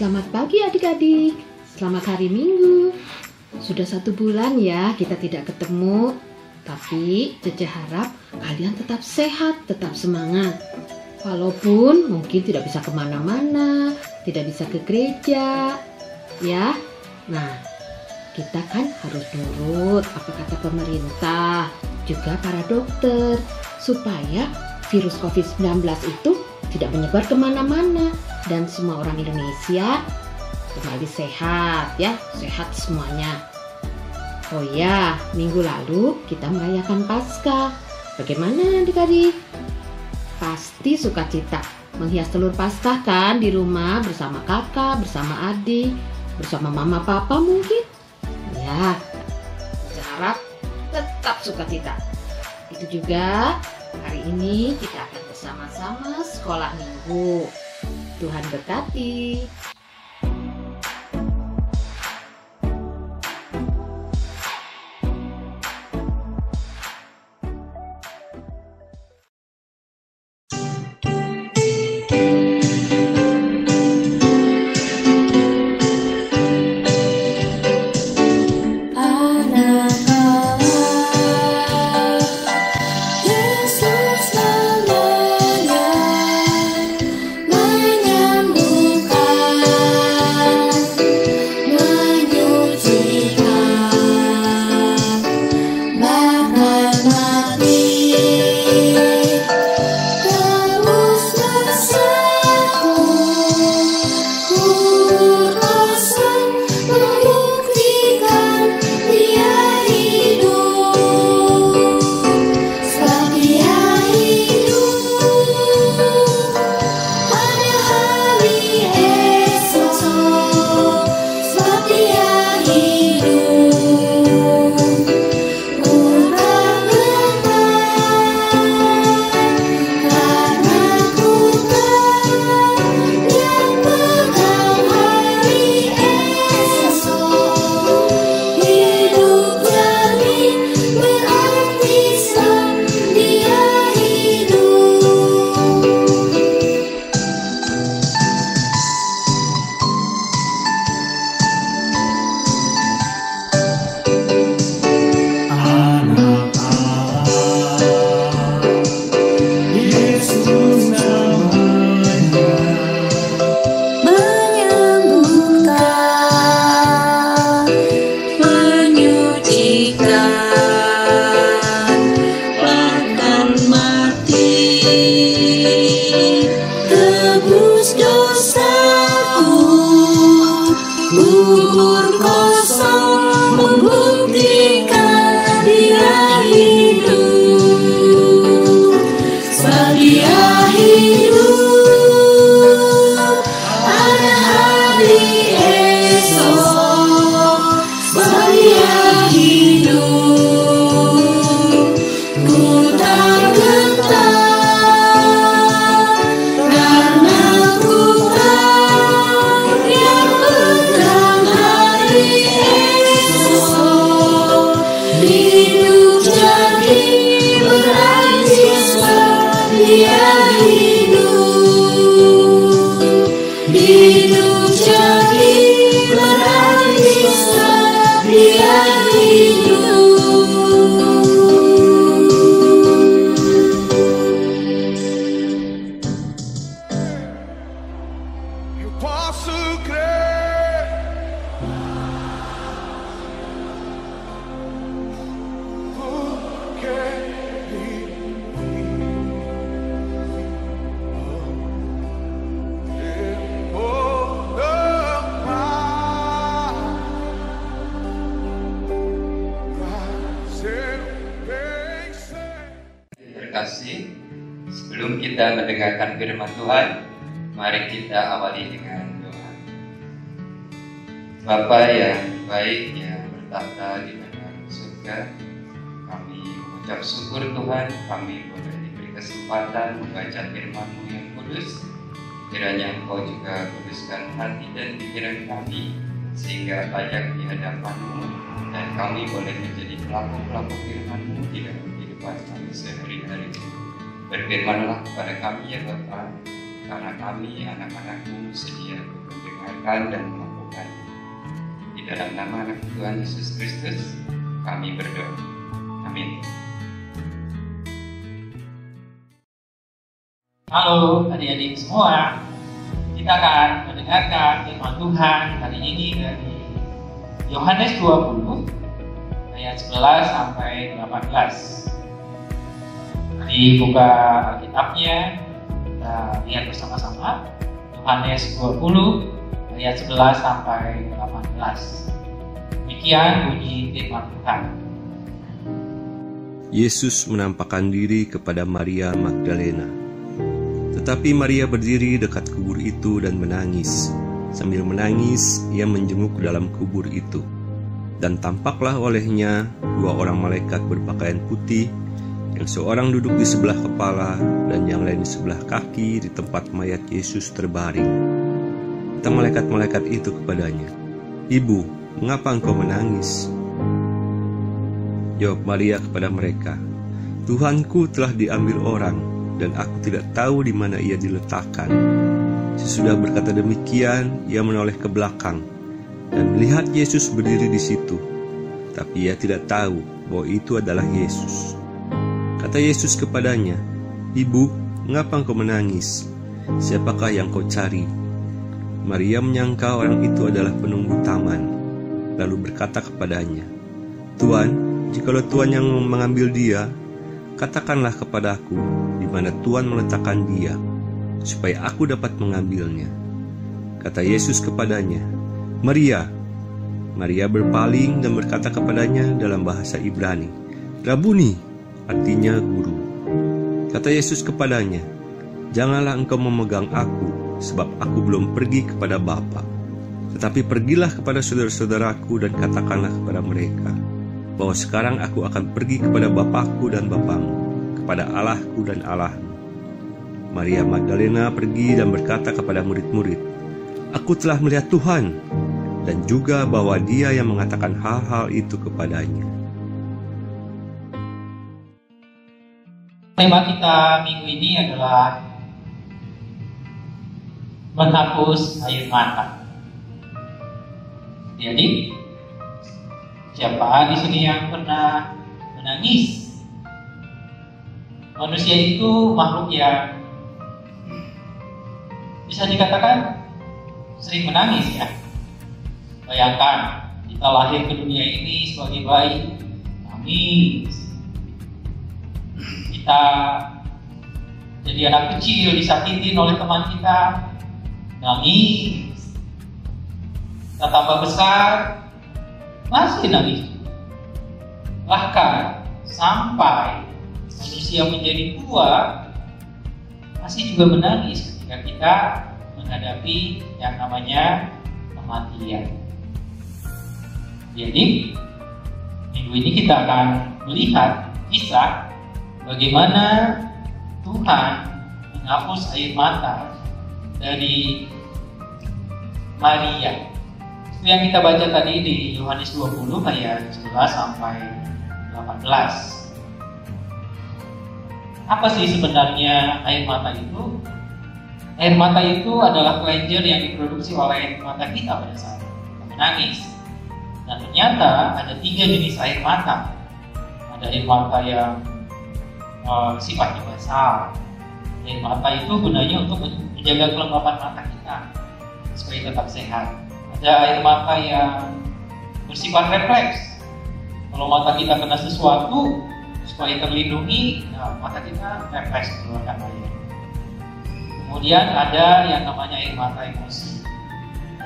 Selamat pagi adik-adik, selamat hari Minggu. Sudah 1 bulan ya kita tidak ketemu. Tapi Cece harap kalian tetap sehat, tetap semangat. Walaupun mungkin tidak bisa kemana-mana, tidak bisa ke gereja, ya. Nah, kita kan harus nurut apa kata pemerintah, juga para dokter, supaya virus COVID-19 itu tidak menyebar kemana-mana dan semua orang Indonesia kembali sehat ya, sehat semuanya. Oh ya, minggu lalu kita merayakan Paskah. Bagaimana adik-adik? Pasti sukacita menghias telur Paskah kan di rumah bersama kakak, bersama adik, bersama mama papa mungkin? Ya, saya harap tetap sukacita. Itu juga hari ini kita akan bersama-sama sekolah minggu. Tuhan berkati. Kasih. Sebelum kita mendengarkan firman Tuhan, mari kita awali dengan doa. Bapa yang baik yang bertahta di dalam surga, kami mengucap syukur Tuhan, kami boleh diberi kesempatan membaca firman-Mu yang kudus. Kiranya Engkau juga kuduskan hati dan pikiran kami, sehingga layak di hadapan-Mu, dan kami boleh menjadi pelaku-pelaku firman-Mu di dalam kehidupan kami sehari-hari. Berfirmanlah kepada kami ya Bapa, karena kami anak-anak-Mu sedia untuk mendengarkan dan melakukan. Di dalam nama anak Tuhan Yesus Kristus, kami berdoa. Amin. Halo adik-adik semua, kita akan mendengarkan firman Tuhan hari ini dari Yohanes 20 ayat 11 sampai 18. Dibuka Alkitabnya, kita lihat bersama-sama Yohanes 20 ayat 11 sampai 18. Demikian bunyi firman Tuhan. Yesus menampakkan diri kepada Maria Magdalena. Tetapi Maria berdiri dekat kubur itu dan menangis. Sambil menangis, ia menjenguk ke dalam kubur itu. Dan tampaklah olehnya 2 orang malaikat berpakaian putih, yang seorang duduk di sebelah kepala dan yang lain di sebelah kaki di tempat mayat Yesus terbaring. Kata malaikat-malaikat itu kepadanya, "Ibu, mengapa engkau menangis?" Jawab Maria kepada mereka, "Tuhanku telah diambil orang, dan aku tidak tahu di mana ia diletakkan." Sesudah berkata demikian, ia menoleh ke belakang dan melihat Yesus berdiri di situ, tapi ia tidak tahu bahwa itu adalah Yesus. Kata Yesus kepadanya, "Ibu, mengapa engkau menangis? Siapakah yang kau cari?" Maria menyangka orang itu adalah penunggu taman, lalu berkata kepadanya, "Tuan, jikalau Tuan yang mengambil dia, katakanlah kepadaku di mana Tuan meletakkan dia, supaya aku dapat mengambilnya." Kata Yesus kepadanya, "Maria." Maria berpaling dan berkata kepadanya dalam bahasa Ibrani, "Rabuni," artinya guru. Kata Yesus kepadanya, "Janganlah engkau memegang aku, sebab aku belum pergi kepada Bapa. Tetapi pergilah kepada saudara-saudaraku dan katakanlah kepada mereka, bahwa sekarang aku akan pergi kepada Bapakku dan Bapamu, kepada Allahku dan Allahmu." Maria Magdalena pergi dan berkata kepada murid-murid, "Aku telah melihat Tuhan," dan juga bahwa Dia yang mengatakan hal-hal itu kepadanya. Tema kita minggu ini adalah menghapus air mata. Jadi, siapa di sini yang pernah menangis? Manusia itu makhluk yang bisa dikatakan sering menangis ya. Bayangkan, kita lahir ke dunia ini sebagai bayi, nangis. Kita jadi anak kecil disakitin oleh teman kita, nangis. Kita tambah besar, masih nangis. Bahkan sampai manusia menjadi tua, masih juga menangis ketika kita menghadapi yang namanya kematian. Jadi, minggu ini kita akan melihat kisah bagaimana Tuhan menghapus air mata dari Maria. Itu yang kita baca tadi di Yohanes 20 ayat 11 sampai 18. Apa sih sebenarnya air mata itu? Air mata itu adalah kelenjar yang diproduksi oleh mata kita pada saat kita menangis. Dan ternyata ada 3 jenis air mata. Ada air mata yang sifatnya basal. Air mata itu gunanya untuk menjaga kelembapan mata kita supaya tetap sehat. Ada air mata yang bersifat refleks. Kalau mata kita kena sesuatu, supaya terlindungi, mata kita refleks mengeluarkan air. Kemudian ada yang namanya air mata emosi.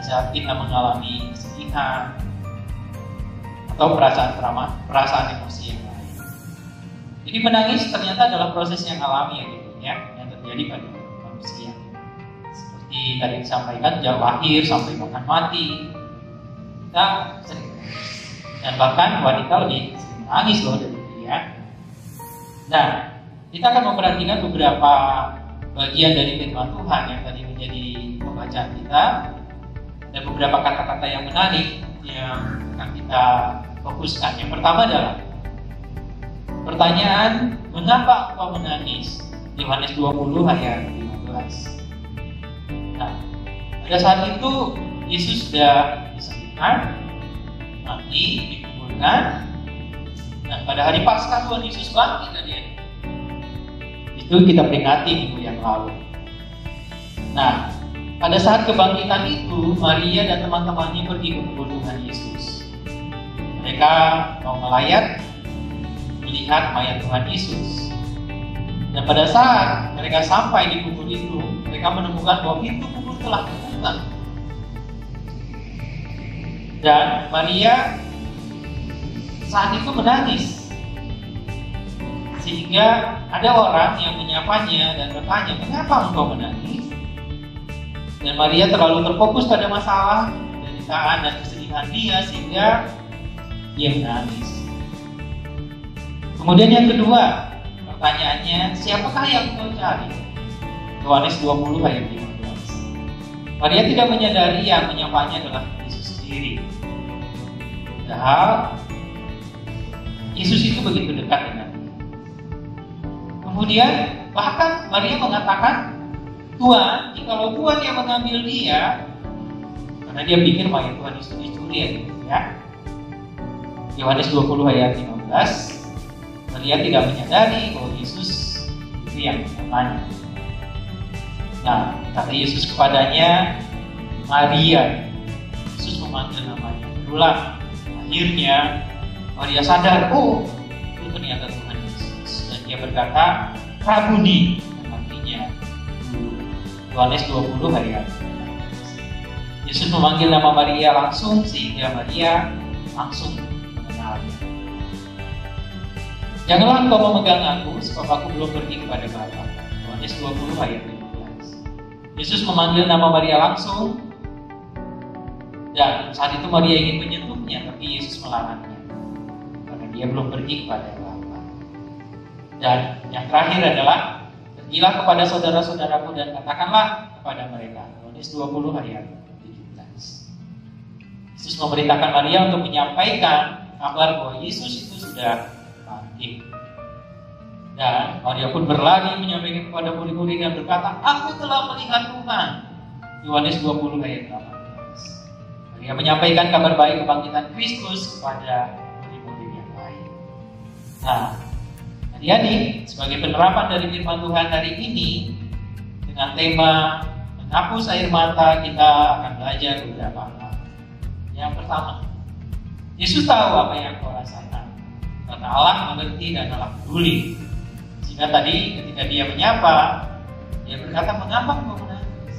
Saat kita mengalami kesedihan atau perasaan emosi yang lain. Jadi menangis ternyata adalah proses yang alami yang terjadi pada manusia. Seperti tadi disampaikan, sejak lahir sampai bahkan mati, kita sering, dan bahkan wanita lebih sering menangis loh dari pria. Nah, kita akan memperhatikan beberapa bagian dari firman Tuhan yang tadi menjadi pembacaan kita. Ada beberapa kata-kata yang menarik yang akan kita fokuskan. Yang pertama adalah pertanyaan, mengapa engkau menangis? Yohanes 20 ayat 15. Nah, Pada saat itu Yesus sudah disalibkan, mati, dikuburkan, dan pada hari Paskah Tuhan Yesus bangkit dari yang itu kita peringati minggu yang lalu. Nah, pada saat kebangkitan itu, Maria dan teman-temannya pergi ke kubur Tuhan Yesus. Mereka mau melayat, melihat mayat Tuhan Yesus. Dan pada saat mereka sampai di kubur itu, mereka menemukan bahwa pintu kubur telah terbuka. Dan Maria saat itu menangis. Sehingga ada orang yang menyapanya dan bertanya, "Mengapa engkau menangis?" Dan Maria terlalu terfokus pada masalah, penderitaan dan kesedihan dia sehingga dia menangis. Kemudian yang kedua, pertanyaannya, siapakah yang engkau cari? Yohanes 20 ayat 15. Maria tidak menyadari yang menyapanya adalah Yesus sendiri. Padahal Yesus itu begitu dekat dengan dia. Kemudian bahkan Maria mengatakan, "Tuhan, jikalau Tuhan yang mengambil dia," karena dia pikir mayat Tuhan Yesus dicuri, ya. Yohanes 20 ayat 15. Maria tidak menyadari bahwa Yesus itu yang menyapanya. Nah, kata Yesus kepadanya, "Maria." Yesus memanggil namanya berulang. Akhirnya Maria sadar, oh, itu ternyata Tuhan Yesus. Dan dia berkata, "Rabuni," yang artinya guru. Yohanes 20 ayat 15. Yesus memanggil nama Maria langsung sehingga Maria langsung mengenalnya. "Janganlah engkau memegang aku, sebab aku belum pergi kepada Bapa." Yohanes 20 ayat 15. Yesus memanggil nama Maria langsung, dan saat itu Maria ingin menyentuhnya, tapi Yesus melarangnya karena dia belum pergi kepada Bapa. Dan yang terakhir adalah, "Pergilah kepada saudara-saudaraku dan katakanlah kepada mereka." Yohanes 20 ayat 17. Yesus memerintahkan Maria untuk menyampaikan kabar bahwa Yesus itu sudah bangkit. Dan Maria pun berlari menyampaikan kepada murid-murid dan berkata, "Aku telah melihat Tuhan." Yohanes 20 ayat 18. Maria menyampaikan kabar baik kebangkitan Kristus kepada murid-murid yang lain. Nah, adik-adik, sebagai penerapan dari firman Tuhan hari ini dengan tema menghapus air mata, kita akan belajar beberapa hal. Yang pertama, Yesus tahu apa yang kau rasakan, karena Allah mengerti dan Allah peduli. Sehingga tadi ketika dia menyapa, dia berkata, "Mengapa engkau menangis?"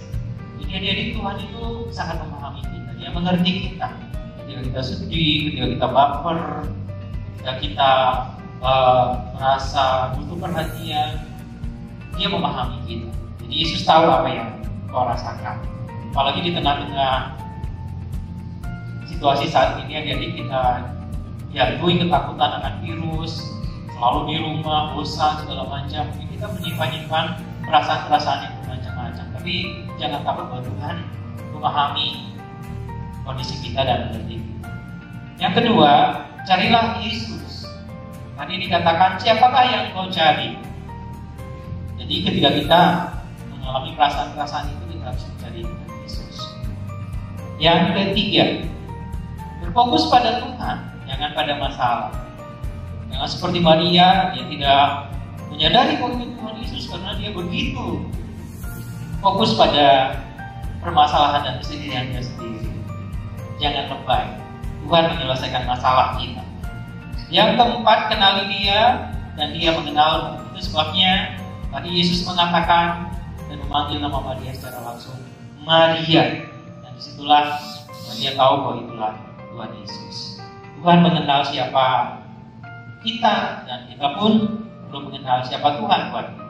Jadi adik-adik, Tuhan itu sangat memahami kita. Dia mengerti kita. Ketika kita sedih, ketika kita baper, ketika kita merasa butuh perhatian, dia memahami kita. Jadi Yesus tahu apa yang kau rasakan. Apalagi di tengah-tengah situasi saat ini, adik-adik, kita dihantui ketakutan akan virus, selalu di rumah, bosan, segala macam. Mungkin kita menyimpan perasaan-perasaan yang bermacam-macam. Tapi jangan takut bahwa Tuhan memahami kondisi kita dan mengerti kita. Yang kedua, carilah Yesus. Tadi dikatakan, siapakah yang kau cari? Jadi ketika kita mengalami perasaan-perasaan itu, kita harus mencari Yesus. Yang ketiga, berfokus pada Tuhan, jangan pada masalah. Jangan seperti Maria, dia tidak menyadari bahwa Tuhan Yesus karena dia begitu fokus pada permasalahan dan kesedihan dia sendiri. Jangan lebay, Tuhan menyelesaikan masalah kita. Yang keempat, kenali dia dan dia mengenalmu. Itu sebabnya tadi Yesus mengatakan dan memanggil nama Maria secara langsung, Maria. Dan disitulah Maria tahu bahwa itulah Tuhan Yesus. Tuhan mengenal siapa kita dan kita pun perlu mengenal siapa Tuhan buat kita.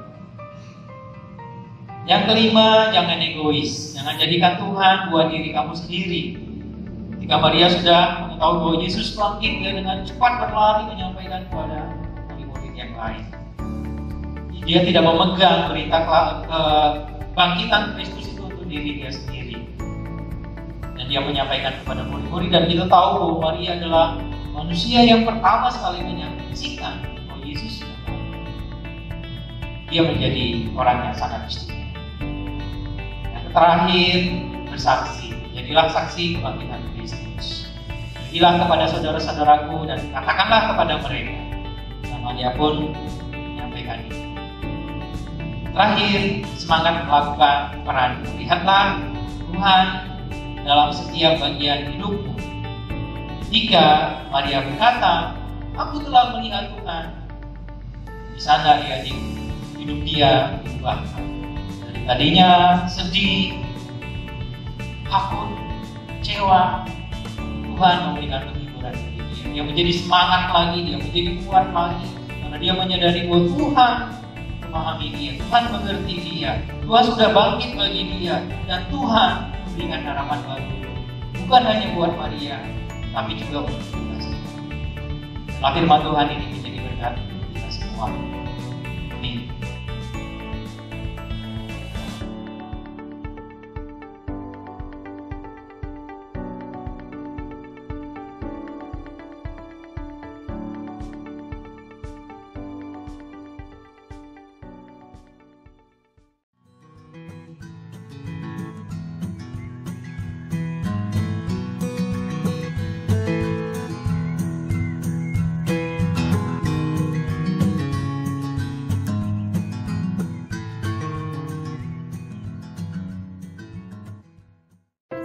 Yang kelima, jangan egois. Jangan jadikan Tuhan buat diri kamu sendiri. Ketika Maria sudah mengetahui bahwa Yesus bangkit, dia dengan cepat berlari menyampaikan kepada murid-murid yang lain. Dia tidak memegang berita kebangkitan Kristus itu untuk diri dia sendiri. Dan dia menyampaikan kepada murid-murid, dan kita tahu bahwa Maria adalah manusia yang pertama sekali menyaksikan bahwa Yesus sudah bangkit. Dia menjadi orang yang sangat istimewa. Yang terakhir, bersaksi. Jadilah saksi kebangkitan Kristus. Pergilah kepada saudara-saudaraku dan katakanlah kepada mereka. Sama dia pun menyampaikan itu. Terakhir, semangat melakukan peran. Lihatlah Tuhan dalam setiap bagian hidupmu. Ketika Maria berkata, aku telah melihat Tuhan, di sana hidup dia diubahkan. Dari tadinya sedih, takut, kecewa, Tuhan memberikan penghiburan bagi dia. Dia menjadi semangat lagi, dia menjadi kuat lagi, karena dia menyadari bahwa Tuhan memahami dia, Tuhan mengerti dia, Tuhan sudah bangkit bagi dia, dan Tuhan memberikan harapan baru. Bukan hanya buat Maria, tapi juga untuk kita semua. Dalam firman Tuhan ini menjadi berkat untuk kita semua. Amin.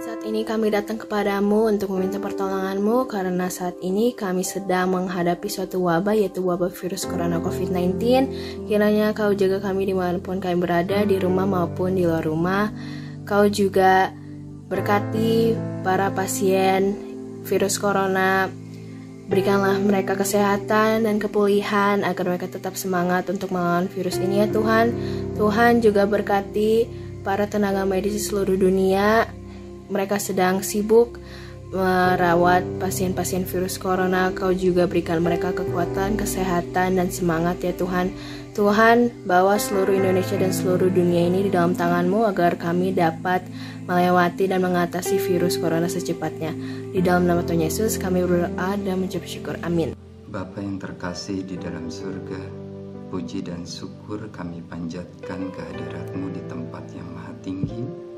Saat ini kami datang kepadamu untuk meminta pertolonganmu karena saat ini kami sedang menghadapi suatu wabah, yaitu wabah virus corona COVID-19. Kiranya kau jaga kami dimanapun kami berada, di rumah maupun di luar rumah. Kau juga berkati para pasien virus corona. Berikanlah mereka kesehatan dan kepulihan agar mereka tetap semangat untuk melawan virus ini ya Tuhan. Tuhan juga berkati para tenaga medis di seluruh dunia. Mereka sedang sibuk merawat pasien-pasien virus corona. Kau juga berikan mereka kekuatan, kesehatan, dan semangat ya Tuhan. Tuhan, bawa seluruh Indonesia dan seluruh dunia ini di dalam tangan-Mu agar kami dapat melewati dan mengatasi virus corona secepatnya. Di dalam nama Tuhan Yesus kami berdoa dan mengucap syukur. Amin. Bapa yang terkasih di dalam surga, puji dan syukur kami panjatkan kehadirat-Mu di tempat yang maha tinggi.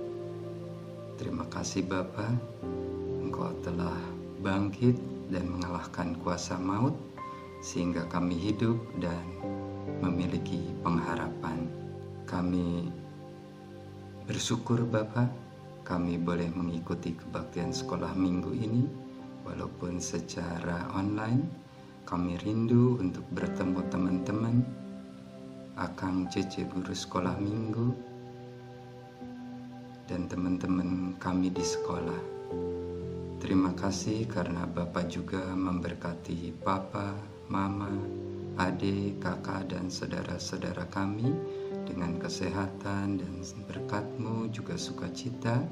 Terima kasih Bapa, Engkau telah bangkit dan mengalahkan kuasa maut, sehingga kami hidup dan memiliki pengharapan. Kami bersyukur Bapa, kami boleh mengikuti kebaktian sekolah minggu ini, walaupun secara online. Kami rindu untuk bertemu teman-teman, Akang Cece guru sekolah minggu, dan teman-teman kami di sekolah. Terima kasih karena Bapak juga memberkati Papa, Mama, adik, kakak, dan saudara-saudara kami dengan kesehatan dan berkat-Mu juga sukacita,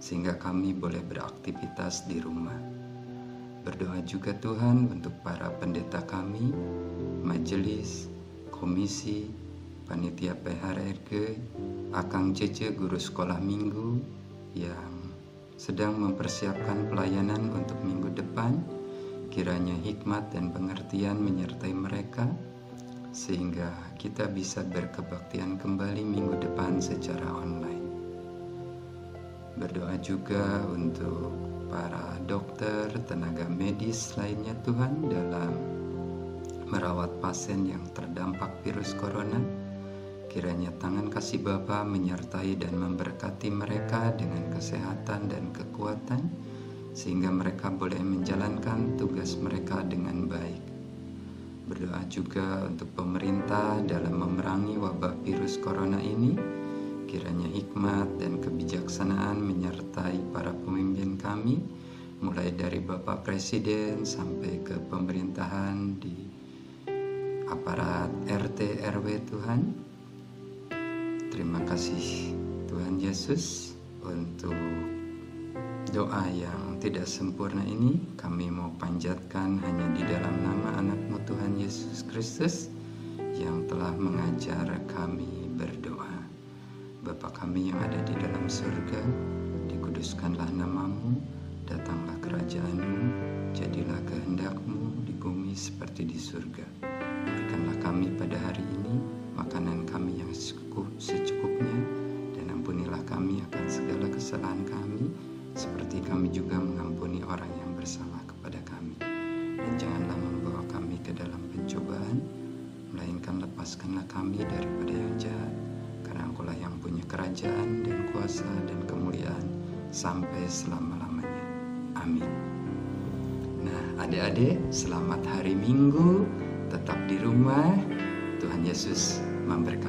sehingga kami boleh beraktivitas di rumah. Berdoa juga Tuhan untuk para pendeta kami, majelis, komisi, panitia PHRG, Akang Cece guru sekolah minggu yang sedang mempersiapkan pelayanan untuk minggu depan. Kiranya hikmat dan pengertian menyertai mereka, sehingga kita bisa berkebaktian kembali minggu depan secara online. Berdoa juga untuk para dokter, tenaga medis lainnya Tuhan dalam merawat pasien yang terdampak virus corona. Kiranya tangan kasih Bapa menyertai dan memberkati mereka dengan kesehatan dan kekuatan, sehingga mereka boleh menjalankan tugas mereka dengan baik. Berdoa juga untuk pemerintah dalam memerangi wabah virus corona ini. Kiranya hikmat dan kebijaksanaan menyertai para pemimpin kami, mulai dari Bapak Presiden sampai ke pemerintahan di aparat RT RW Tuhan. Terima kasih Tuhan Yesus untuk doa yang tidak sempurna ini. Kami mau panjatkan hanya di dalam nama anak-Mu Tuhan Yesus Kristus yang telah mengajar kami berdoa. Bapa kami yang ada di dalam surga, dikuduskanlah nama-Mu, datanglah kerajaan-Mu, jadilah kehendak-Mu di bumi seperti di surga. Berikanlah kami pada hari ini makanan kami yang secukupnya, dan ampunilah kami akan segala kesalahan kami, lepaskanlah kami daripada yang jahat, karena Engkau-lah yang punya kerajaan dan kuasa dan kemuliaan sampai selama-lamanya. Amin. Nah, adik-adik, selamat hari Minggu, tetap di rumah. Tuhan Yesus memberkati.